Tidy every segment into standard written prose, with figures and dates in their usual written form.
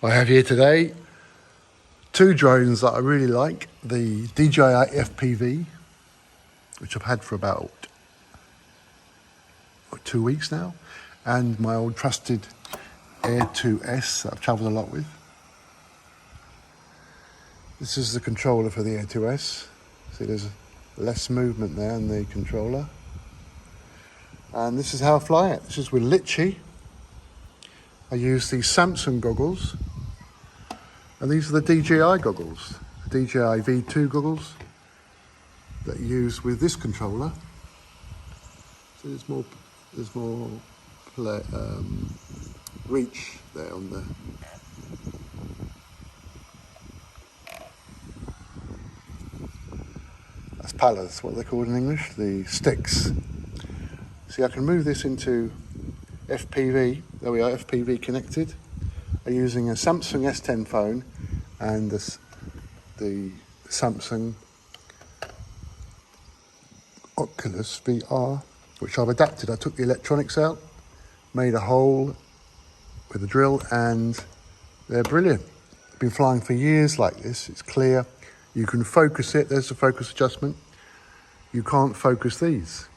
I have here today two drones that I really like. The Dji Air Fpv, which I've had for about 2 weeks now, and my old trusted Air 2S that I've travelled a lot with. This is the controller for the Air 2S. See, there's less movement there in the controller. And this is how I fly it. This is with Dji. I use the Samsung goggles. And these are the DJI goggles, the DJI V2 goggles that you use with this controller. So there's more reach there on the. That's palas, what they're called in English, the sticks. See, I can move this into FPV. There we are, FPV connected. I'm using a Samsung S10 phone and the Samsung Oculus VR, which I've adapted. I took the electronics out, made a hole with a drill, and they're brilliant. I've been flying for years like this. It's clear. You can focus it. There's the focus adjustment. You can't focus these.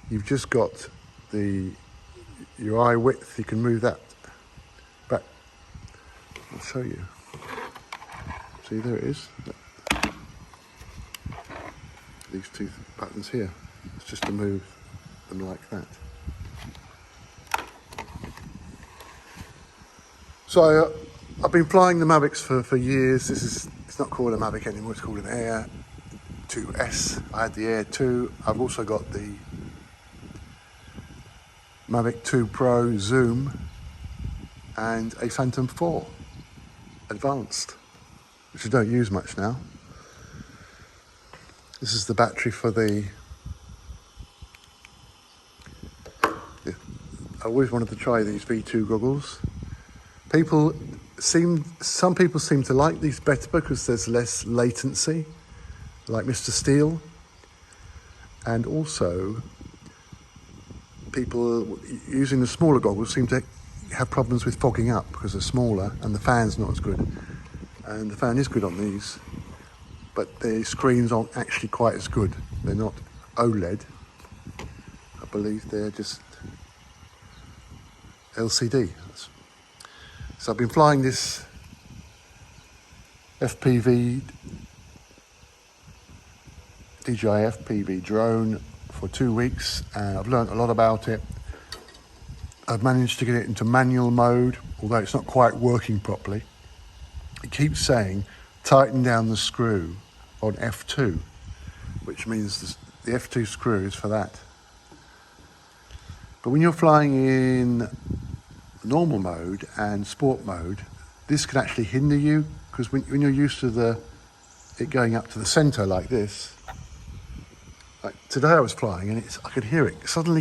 You've just got your eye width. You can move that back. I'll show you. See, there it is. These two buttons here. It's just to move them like that. So I've been flying the Mavics for years. It's not called a Mavic anymore. It's called an Air 2S. I had the Air 2. I've also got the Mavic 2 Pro Zoom and a Phantom 4 Advanced, which I don't use much now. This is the battery for I always wanted to try these V2 goggles. Some people seem to like these better because there's less latency, like Mr. Steele. And also, people using the smaller goggles seem to have problems with fogging up because they're smaller and the fan's not as good. And the fan is good on these, but the screens aren't actually quite as good. They're not OLED. I believe they're just LCD. So I've been flying this FPV, DJI FPV drone for 2 weeks, and I've learned a lot about it. I've managed to get it into manual mode, although it's not quite working properly. It keeps saying, tighten down the screw on F2, which means the F2 screw is for that. But when you're flying in normal mode and sport mode, this can actually hinder you, because when you're used to it going up to the center like this, like today I was flying and I could hear it suddenly